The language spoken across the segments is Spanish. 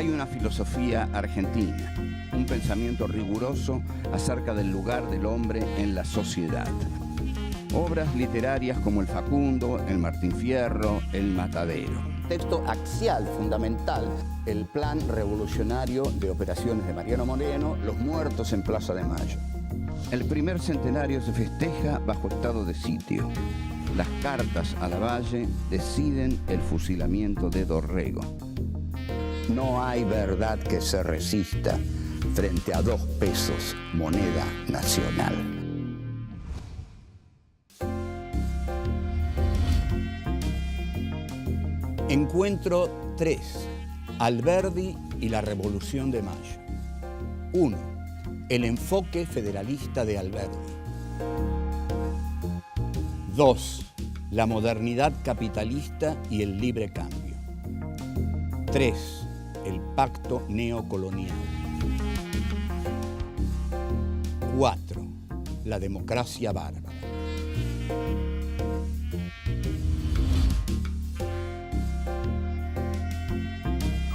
Hay una filosofía argentina, un pensamiento riguroso acerca del lugar del hombre en la sociedad. Obras literarias como El Facundo, El Martín Fierro, El Matadero. Texto axial, fundamental, el plan revolucionario de operaciones de Mariano Moreno, Los muertos en Plaza de Mayo. El primer centenario se festeja bajo estado de sitio. Las cartas a Lavalle deciden el fusilamiento de Dorrego. No hay verdad que se resista frente a 2 pesos, moneda nacional. Encuentro 3. Alberdi y la Revolución de Mayo. 1. El enfoque federalista de Alberdi. 2. La modernidad capitalista y el libre cambio. 3. El pacto neocolonial. 4. La democracia bárbara.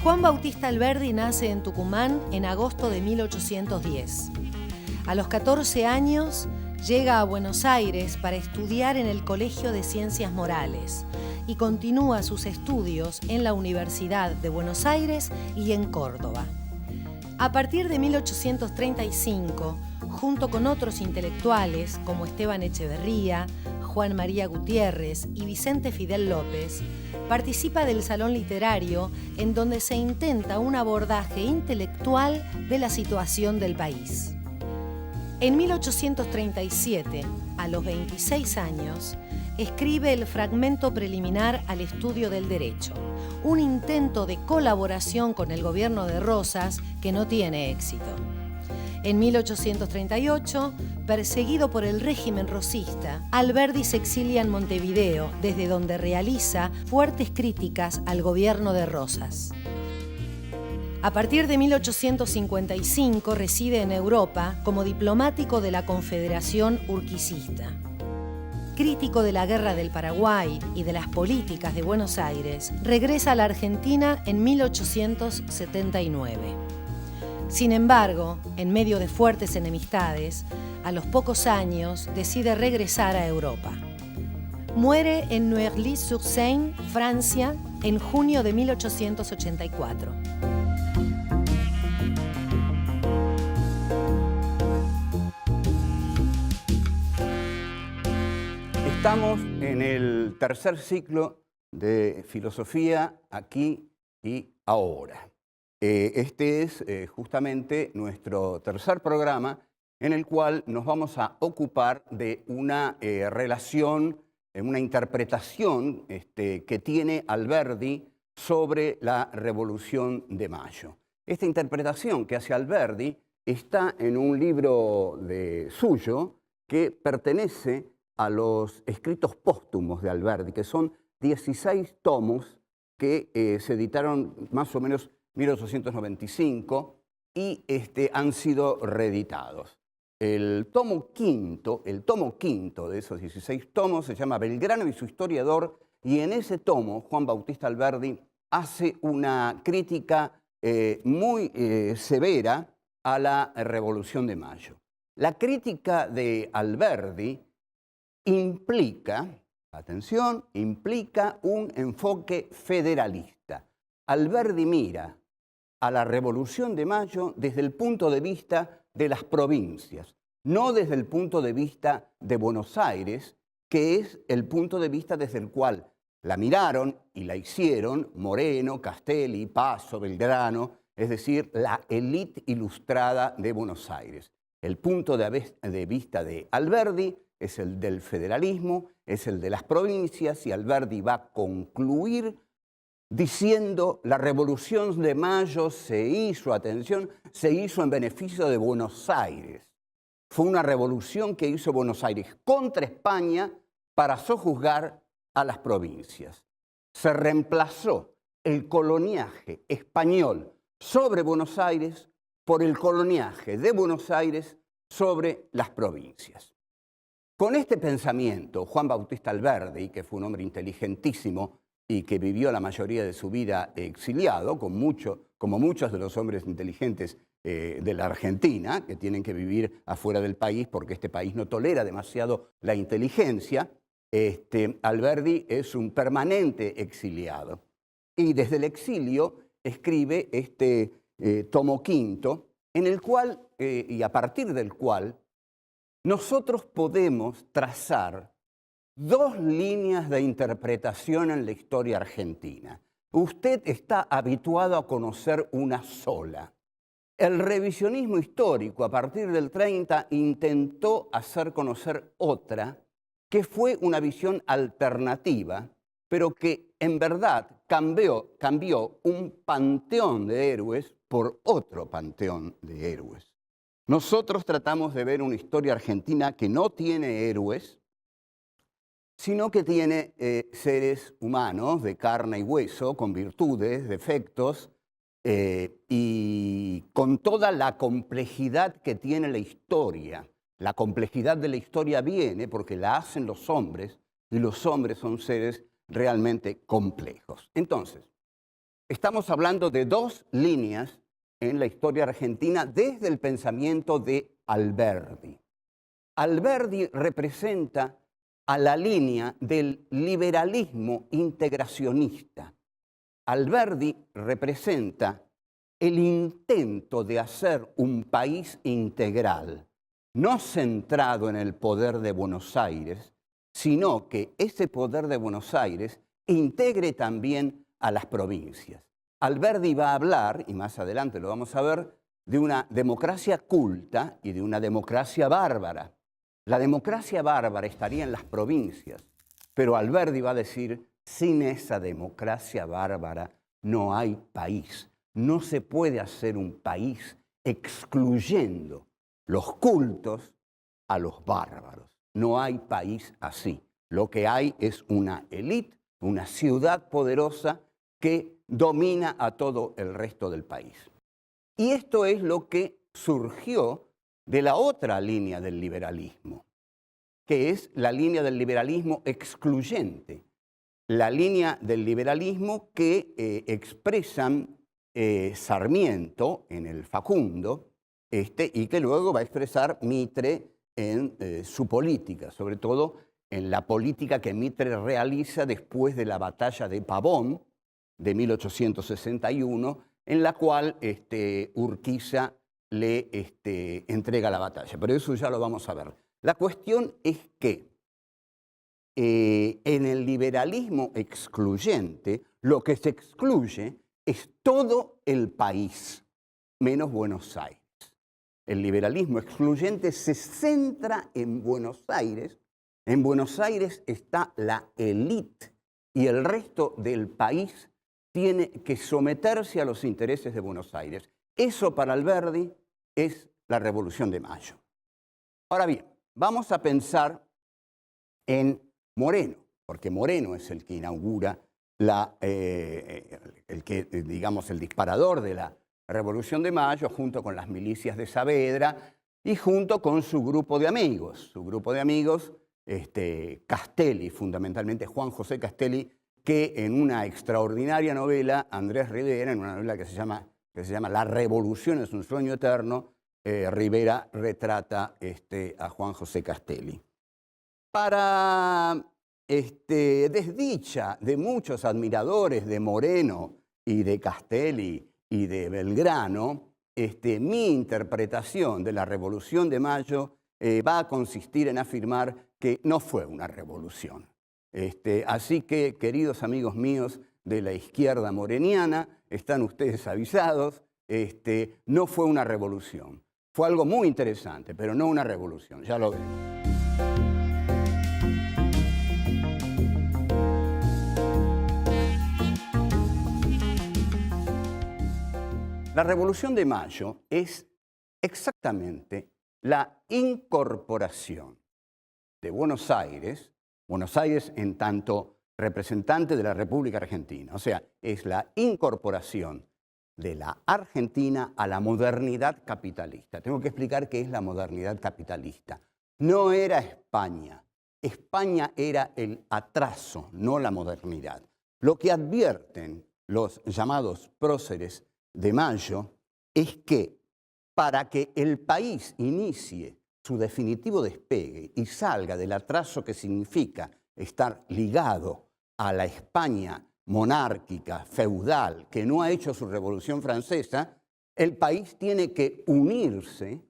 Juan Bautista Alberdi nace en Tucumán en agosto de 1810. A los 14 años llega a Buenos Aires para estudiar en el Colegio de Ciencias Morales y continúa sus estudios en la Universidad de Buenos Aires y en Córdoba. A partir de 1835, junto con otros intelectuales como Esteban Echeverría, Juan María Gutiérrez y Vicente Fidel López, participa del Salón Literario en donde se intenta un abordaje intelectual de la situación del país. En 1837, a los 26 años, escribe el fragmento preliminar al estudio del derecho, un intento de colaboración con el gobierno de Rosas que no tiene éxito. En 1838, perseguido por el régimen rosista, Alberdi se exilia en Montevideo, desde donde realiza fuertes críticas al gobierno de Rosas. A partir de 1855 reside en Europa como diplomático de la Confederación Urquicista. Crítico de la Guerra del Paraguay y de las políticas de Buenos Aires, regresa a la Argentina en 1879. Sin embargo, en medio de fuertes enemistades, a los pocos años decide regresar a Europa. Muere en Neuilly-sur-Seine, Francia, en junio de 1884. Estamos en el tercer ciclo de filosofía aquí y ahora. Este es justamente nuestro tercer programa en el cual nos vamos a ocupar de una relación, una interpretación que tiene Alberdi sobre la Revolución de Mayo. Esta interpretación que hace Alberdi está en un libro suyo que pertenece a los escritos póstumos de Alberdi, que son 16 tomos que se editaron más o menos 1895 y han sido reeditados. El tomo quinto de esos 16 tomos se llama Belgrano y su historiador, y en ese tomo Juan Bautista Alberdi hace una crítica muy severa a la Revolución de Mayo. La crítica de Alberdi implica, atención, implica un enfoque federalista. Alberdi mira a la Revolución de Mayo desde el punto de vista de las provincias, no desde el punto de vista de Buenos Aires, que es el punto de vista desde el cual la miraron y la hicieron Moreno, Castelli, Paso, Belgrano, es decir, la élite ilustrada de Buenos Aires. El punto de vista de Alberdi es el del federalismo, es el de las provincias, y Alberdi va a concluir diciendo la Revolución de Mayo se hizo, atención, se hizo en beneficio de Buenos Aires. Fue una revolución que hizo Buenos Aires contra España para sojuzgar a las provincias. Se reemplazó el coloniaje español sobre Buenos Aires por el coloniaje de Buenos Aires sobre las provincias. Con este pensamiento, Juan Bautista Alberdi, que fue un hombre inteligentísimo, y que vivió la mayoría de su vida exiliado, como muchos de los hombres inteligentes de la Argentina, que tienen que vivir afuera del país porque este país no tolera demasiado la inteligencia. Alberdi es un permanente exiliado. Y desde el exilio escribe este tomo quinto, en el cual, y a partir del cual, nosotros podemos trazar dos líneas de interpretación en la historia argentina. Usted está habituado a conocer una sola. El revisionismo histórico a partir del 30 intentó hacer conocer otra, que fue una visión alternativa, pero que en verdad cambió un panteón de héroes por otro panteón de héroes. Nosotros tratamos de ver una historia argentina que no tiene héroes, sino que tiene seres humanos de carne y hueso, con virtudes, defectos, y con toda la complejidad que tiene la historia. La complejidad de la historia viene porque la hacen los hombres, y los hombres son seres realmente complejos. Entonces, estamos hablando de dos líneas en la historia argentina desde el pensamiento de Alberdi. Alberdi representa a la línea del liberalismo integracionista. Alberdi representa el intento de hacer un país integral, no centrado en el poder de Buenos Aires, sino que ese poder de Buenos Aires integre también a las provincias. Alberdi va a hablar, y más adelante lo vamos a ver, de una democracia culta y de una democracia bárbara. La democracia bárbara estaría en las provincias, pero Alberdi va a decir, sin esa democracia bárbara no hay país. No se puede hacer un país excluyendo los cultos a los bárbaros. No hay país así. Lo que hay es una élite, una ciudad poderosa que domina a todo el resto del país. Y esto es lo que surgió de la otra línea del liberalismo, que es la línea del liberalismo excluyente, la línea del liberalismo que expresan Sarmiento en el Facundo, y que luego va a expresar Mitre en su política, sobre todo en la política que Mitre realiza después de la batalla de Pavón de 1861, en la cual Urquiza le entrega la batalla. Pero eso ya lo vamos a ver. La cuestión es que en el liberalismo excluyente, lo que se excluye es todo el país, menos Buenos Aires. El liberalismo excluyente se centra en Buenos Aires. En Buenos Aires está la élite y el resto del país tiene que someterse a los intereses de Buenos Aires. Eso para Alberdi es la Revolución de Mayo. Ahora bien, vamos a pensar en Moreno, porque Moreno es el que inaugura el disparador de la Revolución de Mayo, junto con las milicias de Saavedra y junto con su grupo de amigos. Su grupo de amigos, Castelli, fundamentalmente Juan José Castelli, que en una extraordinaria novela, Andrés Rivera, en una novela que se llama La Revolución es un sueño eterno, Rivera retrata a Juan José Castelli. Para desdicha de muchos admiradores de Moreno y de Castelli y de Belgrano, mi interpretación de la Revolución de Mayo va a consistir en afirmar que no fue una revolución. Así que, queridos amigos míos de la izquierda moreniana, están ustedes avisados, no fue una revolución. Fue algo muy interesante, pero no una revolución, ya lo veremos. La Revolución de Mayo es exactamente la incorporación de Buenos Aires en tanto representante de la República Argentina. O sea, es la incorporación de la Argentina a la modernidad capitalista. Tengo que explicar qué es la modernidad capitalista. No era España. España era el atraso, no la modernidad. Lo que advierten los llamados próceres de Mayo es que para que el país inicie su definitivo despegue y salga del atraso que significa estar ligado a la España monárquica, feudal, que no ha hecho su Revolución Francesa, el país tiene que unirse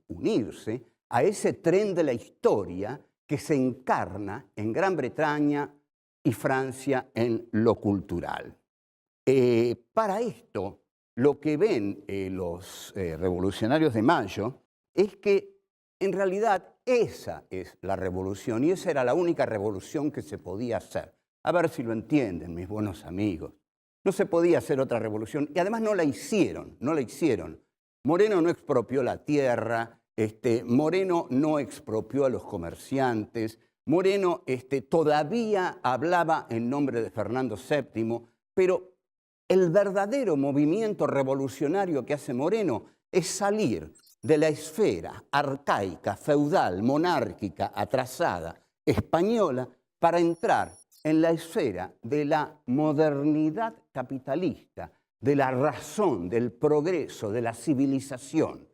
a ese tren de la historia que se encarna en Gran Bretaña y Francia en lo cultural. Para esto, lo que ven los revolucionarios de Mayo es que en realidad esa es la revolución y esa era la única revolución que se podía hacer. A ver si lo entienden, mis buenos amigos. No se podía hacer otra revolución y además no la hicieron. Moreno no expropió la tierra, Moreno no expropió a los comerciantes, Moreno todavía hablaba en nombre de Fernando VII, pero el verdadero movimiento revolucionario que hace Moreno es salir de la esfera arcaica, feudal, monárquica, atrasada, española, para entrar en la esfera de la modernidad capitalista, de la razón, del progreso, de la civilización.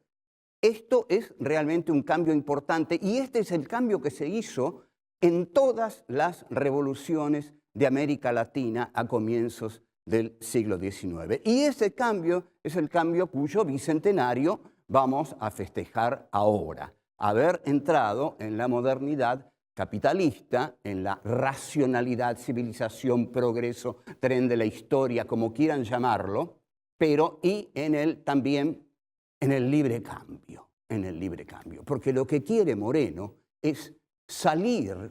Esto es realmente un cambio importante y este es el cambio que se hizo en todas las revoluciones de América Latina a comienzos del siglo XIX. Y ese cambio es el cambio cuyo bicentenario vamos a festejar ahora. Haber entrado en la modernidad capitalista, en la racionalidad, civilización, progreso, tren de la historia, como quieran llamarlo, pero también en el libre cambio, porque lo que quiere Moreno es salir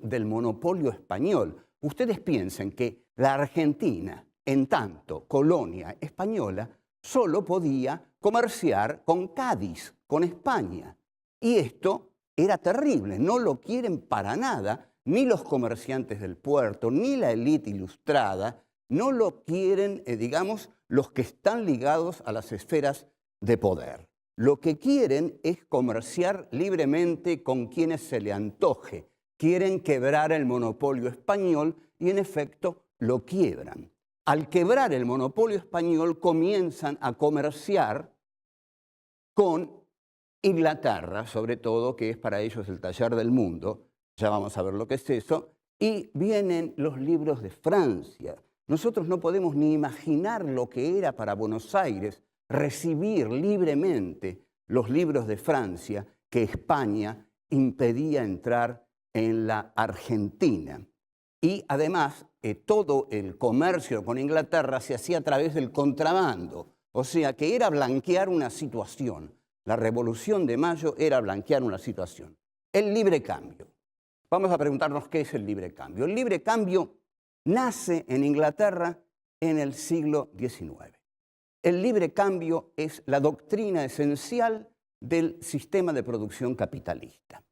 del monopolio español. Ustedes piensen que la Argentina, en tanto colonia española, solo podía comerciar con Cádiz, con España. Y esto era terrible, no lo quieren para nada, ni los comerciantes del puerto, ni la élite ilustrada, no lo quieren, los que están ligados a las esferas de poder. Lo que quieren es comerciar libremente con quienes se le antoje. Quieren quebrar el monopolio español y en efecto lo quiebran. Al quebrar el monopolio español comienzan a comerciar con Inglaterra, sobre todo, que es para ellos el taller del mundo. Ya vamos a ver lo que es eso. Y vienen los libros de Francia. Nosotros no podemos ni imaginar lo que era para Buenos Aires recibir libremente los libros de Francia que España impedía entrar en la Argentina. Y además, todo el comercio con Inglaterra se hacía a través del contrabando. O sea, que era blanquear una situación. La Revolución de Mayo era blanquear una situación. El libre cambio. Vamos a preguntarnos qué es el libre cambio. El libre cambio nace en Inglaterra en el siglo XIX. El libre cambio es la doctrina esencial del sistema de producción capitalista.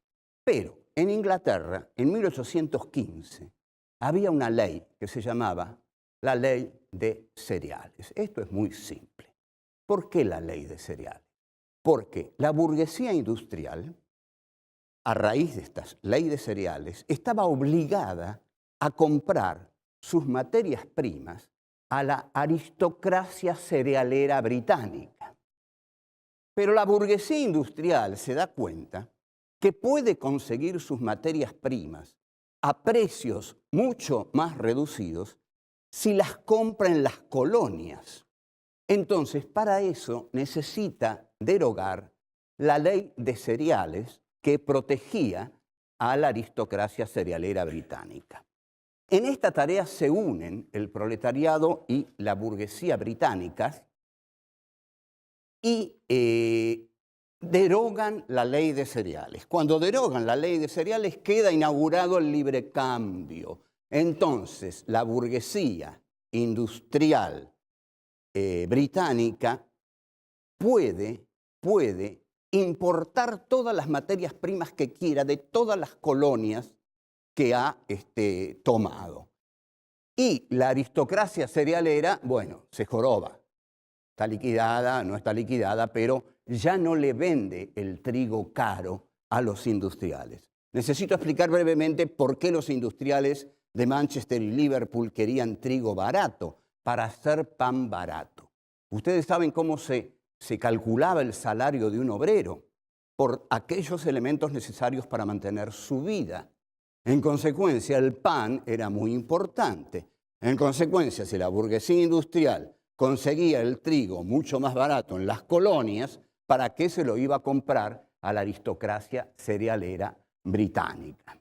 Pero en Inglaterra, en 1815, había una ley que se llamaba la Ley de Cereales. Esto es muy simple. ¿Por qué la Ley de Cereales? Porque la burguesía industrial, a raíz de esta Ley de Cereales, estaba obligada a comprar sus materias primas a la aristocracia cerealera británica. Pero la burguesía industrial se da cuenta que puede conseguir sus materias primas a precios mucho más reducidos si las compra en las colonias. Entonces, para eso necesita derogar la Ley de Cereales que protegía a la aristocracia cerealera británica. En esta tarea se unen el proletariado y la burguesía británicas y derogan la Ley de Cereales. Cuando derogan la Ley de Cereales queda inaugurado el libre cambio. Entonces, la burguesía industrial británica puede importar todas las materias primas que quiera de todas las colonias que ha tomado. Y la aristocracia cerealera, bueno, se joroba. Está liquidada, no está liquidada, pero ya no le vende el trigo caro a los industriales. Necesito explicar brevemente por qué los industriales de Manchester y Liverpool querían trigo barato para hacer pan barato. Ustedes saben cómo se calculaba el salario de un obrero por aquellos elementos necesarios para mantener su vida. En consecuencia, el pan era muy importante. En consecuencia, si la burguesía industrial conseguía el trigo mucho más barato en las colonias, ¿para qué se lo iba a comprar a la aristocracia cerealera británica?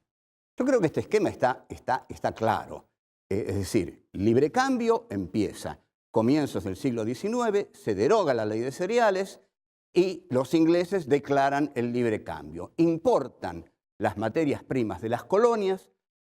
Yo creo que este esquema está claro. Es decir, libre cambio empieza. Comienzos del siglo XIX, se deroga la ley de cereales y los ingleses declaran el libre cambio. Importan las materias primas de las colonias,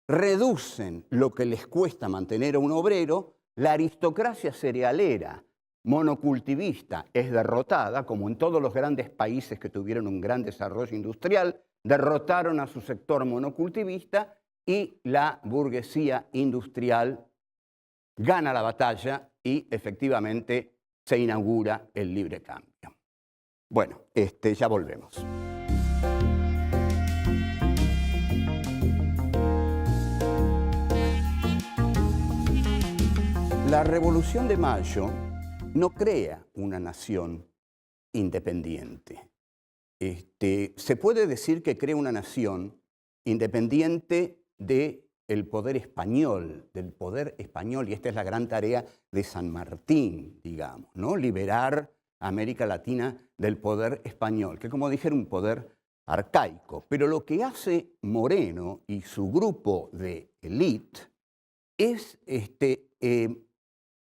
reducen lo que les cuesta mantener a un obrero, la aristocracia cerealera monocultivista es derrotada, como en todos los grandes países que tuvieron un gran desarrollo industrial, derrotaron a su sector monocultivista y la burguesía industrial gana la batalla y efectivamente se inaugura el libre cambio. Bueno, ya volvemos. La Revolución de Mayo no crea una nación independiente. Se puede decir que crea una nación independiente del poder español, y esta es la gran tarea de San Martín, digamos, ¿no? Liberar a América Latina del poder español, que como dije era un poder arcaico. Pero lo que hace Moreno y su grupo de élite es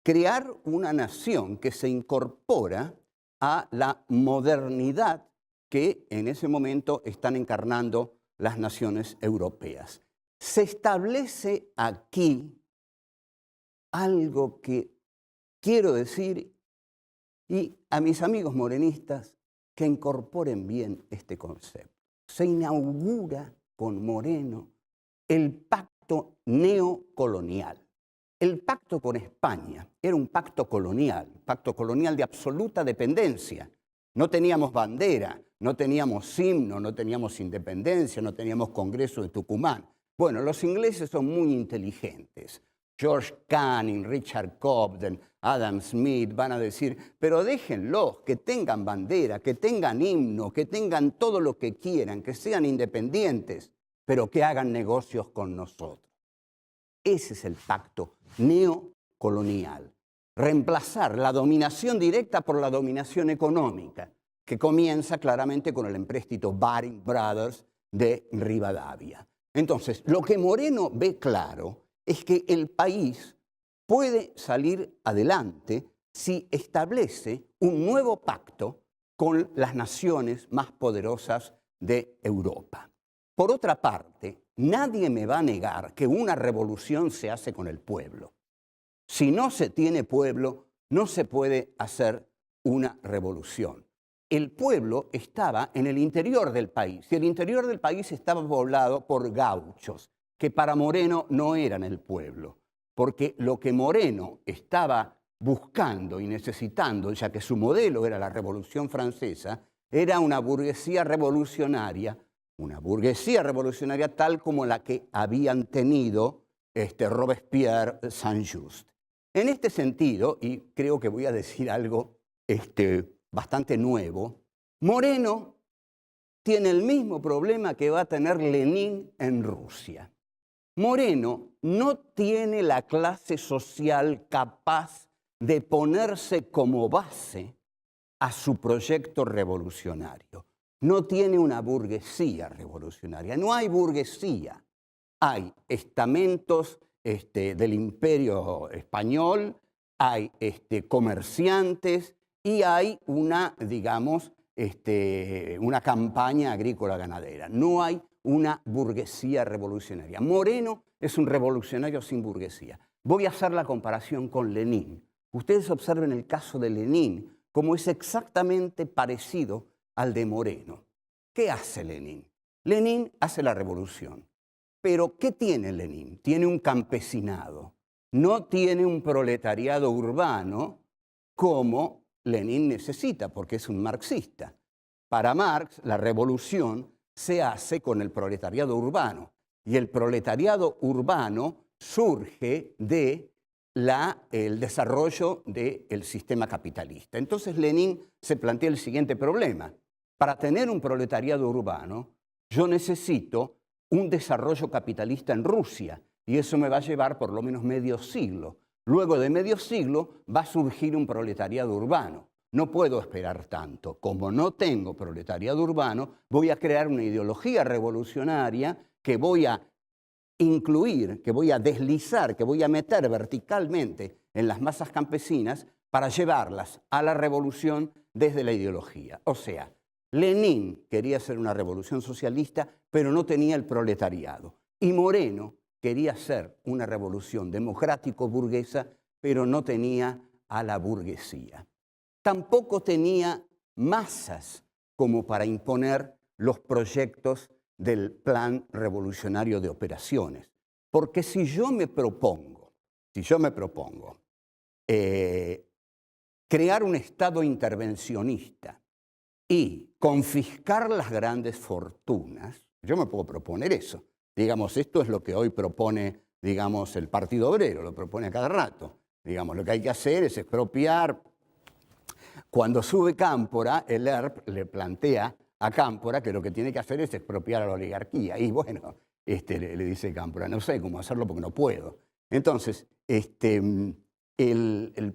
crear una nación que se incorpora a la modernidad que en ese momento están encarnando las naciones europeas. Se establece aquí algo que quiero decir, y a mis amigos morenistas que incorporen bien este concepto. Se inaugura con Moreno el pacto neocolonial. El pacto con España era un pacto colonial de absoluta dependencia. No teníamos bandera, no teníamos himno, no teníamos independencia, no teníamos Congreso de Tucumán. Bueno, los ingleses son muy inteligentes. George Canning, Richard Cobden, Adam Smith van a decir, pero déjenlos, que tengan bandera, que tengan himno, que tengan todo lo que quieran, que sean independientes, pero que hagan negocios con nosotros. Ese es el pacto neocolonial. Reemplazar la dominación directa por la dominación económica, que comienza claramente con el empréstito Baring Brothers de Rivadavia. Entonces, lo que Moreno ve claro es que el país puede salir adelante si establece un nuevo pacto con las naciones más poderosas de Europa. Por otra parte, nadie me va a negar que una revolución se hace con el pueblo. Si no se tiene pueblo, no se puede hacer una revolución. El pueblo estaba en el interior del país y el interior del país estaba poblado por gauchos, que para Moreno no eran el pueblo, porque lo que Moreno estaba buscando y necesitando, ya que su modelo era la Revolución Francesa, era una burguesía revolucionaria tal como la que habían tenido Robespierre, Saint-Just. En este sentido, y creo que voy a decir algo bastante nuevo, Moreno tiene el mismo problema que va a tener Lenin en Rusia. Moreno no tiene la clase social capaz de ponerse como base a su proyecto revolucionario. No tiene una burguesía revolucionaria, no hay burguesía. Hay estamentos del Imperio Español, hay comerciantes y hay una campaña agrícola ganadera. No hay una burguesía revolucionaria. Moreno es un revolucionario sin burguesía. Voy a hacer la comparación con Lenin. Ustedes observen el caso de Lenin, como es exactamente parecido al de Moreno. ¿Qué hace Lenin? Lenin hace la revolución. Pero ¿qué tiene Lenin? Tiene un campesinado. No tiene un proletariado urbano como Lenin necesita, porque es un marxista. Para Marx, la revolución se hace con el proletariado urbano. Y el proletariado urbano surge de el desarrollo del sistema capitalista. Entonces Lenin se plantea el siguiente problema. Para tener un proletariado urbano, yo necesito un desarrollo capitalista en Rusia, y eso me va a llevar por lo menos medio siglo. Luego de medio siglo va a surgir un proletariado urbano. No puedo esperar tanto. Como no tengo proletariado urbano, voy a crear una ideología revolucionaria que voy a incluir, que voy a deslizar, que voy a meter verticalmente en las masas campesinas para llevarlas a la revolución desde la ideología. O sea, Lenin quería hacer una revolución socialista, pero no tenía el proletariado. Y Moreno quería hacer una revolución democrático-burguesa, pero no tenía a la burguesía. Tampoco tenía masas como para imponer los proyectos del plan revolucionario de operaciones. Porque si yo me propongo crear un Estado intervencionista y confiscar las grandes fortunas, yo me puedo proponer eso. Digamos, esto es lo que hoy propone, digamos, el Partido Obrero, lo propone a cada rato. Digamos, lo que hay que hacer es expropiar. Cuando sube Cámpora, el ERP le plantea a Cámpora que lo que tiene que hacer es expropiar a la oligarquía. Y bueno, le dice Cámpora, no sé cómo hacerlo porque no puedo. Entonces, el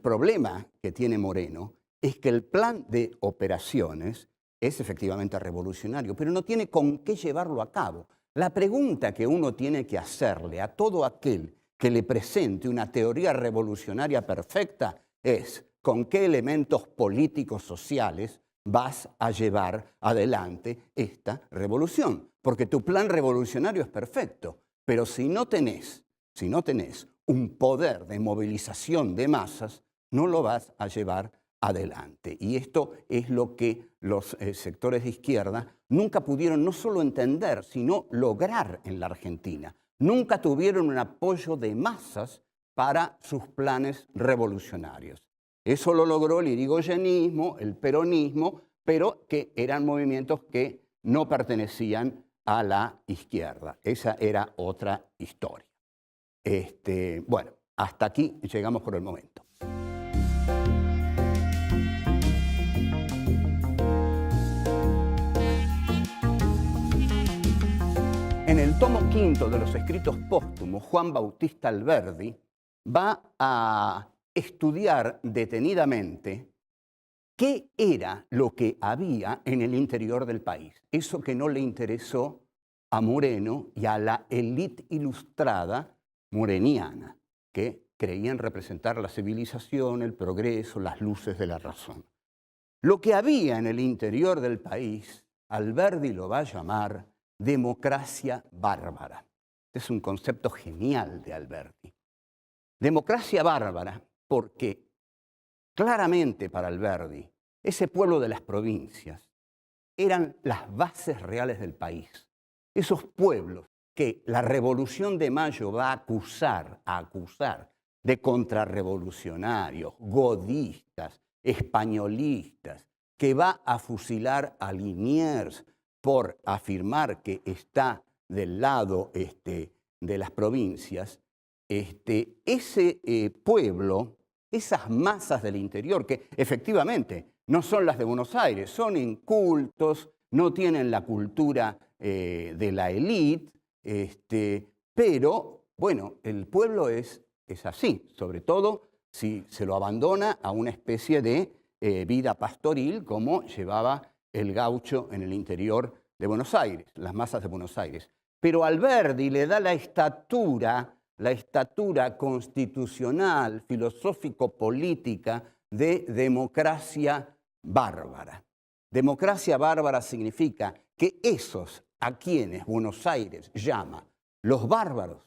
problema que tiene Moreno es que el plan de operaciones es efectivamente revolucionario, pero no tiene con qué llevarlo a cabo. La pregunta que uno tiene que hacerle a todo aquel que le presente una teoría revolucionaria perfecta es ¿con qué elementos políticos sociales vas a llevar adelante esta revolución? Porque tu plan revolucionario es perfecto, pero si no tenés un poder de movilización de masas, no lo vas a llevar adelante. Y esto es lo que los sectores de izquierda nunca pudieron no solo entender, sino lograr en la Argentina. Nunca tuvieron un apoyo de masas para sus planes revolucionarios. Eso lo logró el irigoyenismo, el peronismo, pero que eran movimientos que no pertenecían a la izquierda. Esa era otra historia. Bueno, hasta aquí llegamos por el momento. En el tomo quinto de los escritos póstumos, Juan Bautista Alberdi va a estudiar detenidamente qué era lo que había en el interior del país. Eso que no le interesó a Moreno y a la élite ilustrada moreniana, que creían representar la civilización, el progreso, las luces de la razón. Lo que había en el interior del país, Alberdi lo va a llamar democracia bárbara. Este es un concepto genial de Alberdi. Democracia bárbara porque claramente para Alberdi ese pueblo de las provincias eran las bases reales del país. Esos pueblos que la Revolución de Mayo va a acusar de contrarrevolucionarios, godistas, españolistas, que va a fusilar a Liniers por afirmar que está del lado de las provincias, ese pueblo, esas masas del interior, que efectivamente no son las de Buenos Aires, son incultos, no tienen la cultura de la élite, pero bueno, el pueblo es así, sobre todo si se lo abandona a una especie de vida pastoril como llevaba el gaucho en el interior de Buenos Aires, las masas de Buenos Aires. Pero Alberdi le da la estatura constitucional, filosófico-política de democracia bárbara. Democracia bárbara significa que esos a quienes Buenos Aires llama los bárbaros,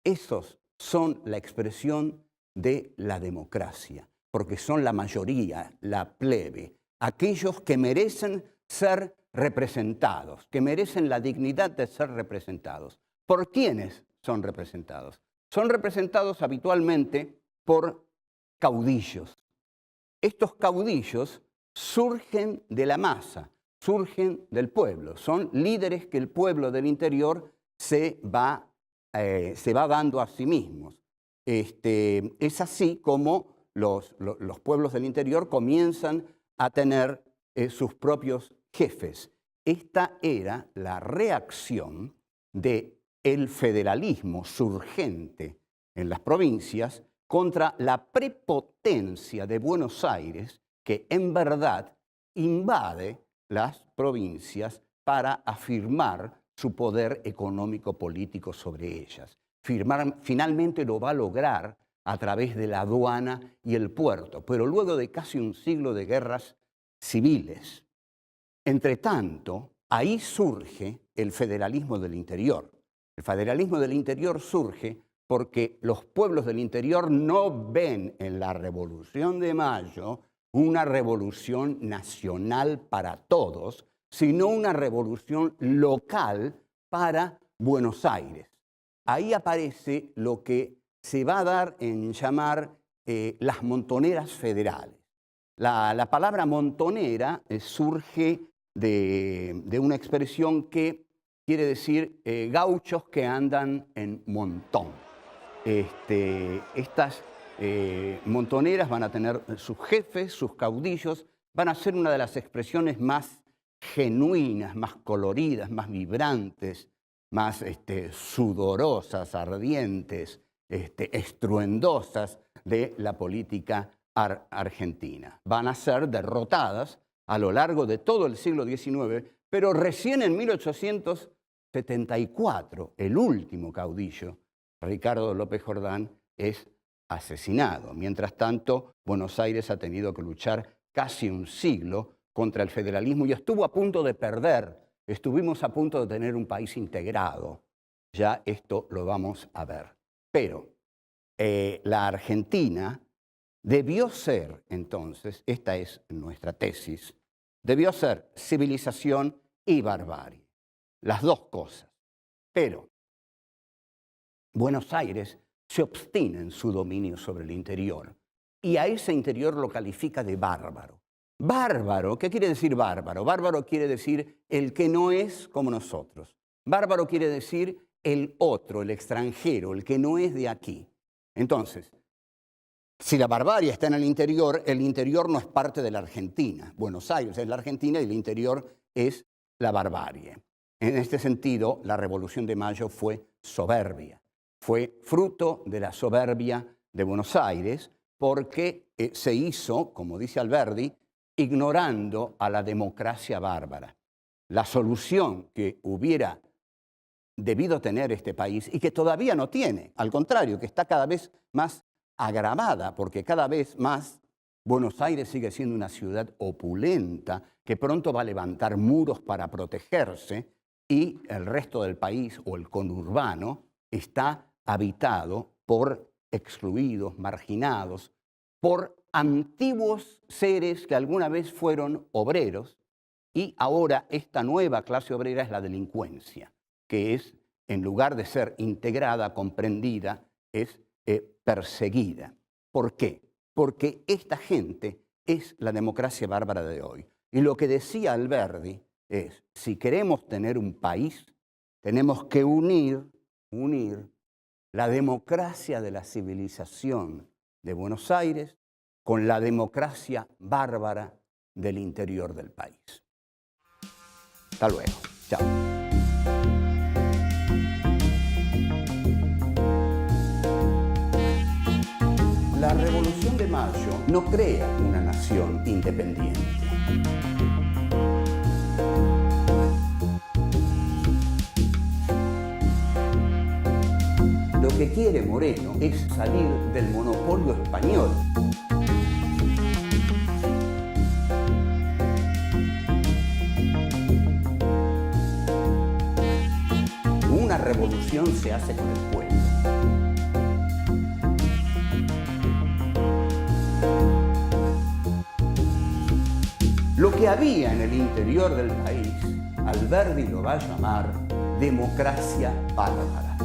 esos son la expresión de la democracia, porque son la mayoría, la plebe, aquellos que merecen ser representados, que merecen la dignidad de ser representados. ¿Por quiénes son representados? Son representados habitualmente por caudillos. Estos caudillos surgen de la masa, surgen del pueblo, son líderes que el pueblo del interior se va se va dando a sí mismos. Es así como los pueblos del interior comienzan a tener sus propios jefes. Esta era la reacción del federalismo surgente en las provincias contra la prepotencia de Buenos Aires, que en verdad invade las provincias para afirmar su poder económico-político sobre ellas. Finalmente lo va a lograr a través de la aduana y el puerto, pero luego de casi un siglo de guerras civiles. Entre tanto, ahí surge el federalismo del interior. El federalismo del interior surge porque los pueblos del interior no ven en la Revolución de Mayo una revolución nacional para todos, sino una revolución local para Buenos Aires. Ahí aparece lo que se va a dar en llamar las montoneras federales. La palabra montonera surge de una expresión que quiere decir gauchos que andan en montón. Estas montoneras van a tener sus jefes, sus caudillos, van a ser una de las expresiones más genuinas, más coloridas, más vibrantes, más sudorosas, ardientes, estruendosas de la política argentina. Van a ser derrotadas a lo largo de todo el siglo XIX, pero recién en 1874, el último caudillo, Ricardo López Jordán, es asesinado. Mientras tanto, Buenos Aires ha tenido que luchar casi un siglo contra el federalismo y estuvo a punto de perder. Estuvimos a punto de tener un país integrado. Ya esto lo vamos a ver. Pero la Argentina debió ser, entonces, esta es nuestra tesis, debió ser civilización y barbarie. Las dos cosas. Pero Buenos Aires se obstina en su dominio sobre el interior y a ese interior lo califica de bárbaro. Bárbaro, ¿qué quiere decir bárbaro? Bárbaro quiere decir el que no es como nosotros. Bárbaro quiere decir el otro, el extranjero, el que no es de aquí. Entonces, si la barbarie está en el interior no es parte de la Argentina. Buenos Aires es la Argentina y el interior es la barbarie. En este sentido, la Revolución de Mayo fue soberbia. Fue fruto de la soberbia de Buenos Aires porque se hizo, como dice Alberdi, ignorando a la democracia bárbara. La solución que hubiera debido tener este país y que todavía no tiene, al contrario, que está cada vez más agravada, porque cada vez más Buenos Aires sigue siendo una ciudad opulenta que pronto va a levantar muros para protegerse y el resto del país o el conurbano está habitado por excluidos, marginados, por antiguos seres que alguna vez fueron obreros y ahora esta nueva clase obrera es la delincuencia, que es, en lugar de ser integrada, comprendida, es perseguida. ¿Por qué? Porque esta gente es la democracia bárbara de hoy. Y lo que decía Alberdi es, si queremos tener un país, tenemos que unir la democracia de la civilización de Buenos Aires con la democracia bárbara del interior del país. Hasta luego. Chao. La Revolución de Mayo no crea una nación independiente. Lo que quiere Moreno es salir del monopolio español. Una revolución se hace con el pueblo. Lo que había en el interior del país, Alberdi lo va a llamar democracia bárbara.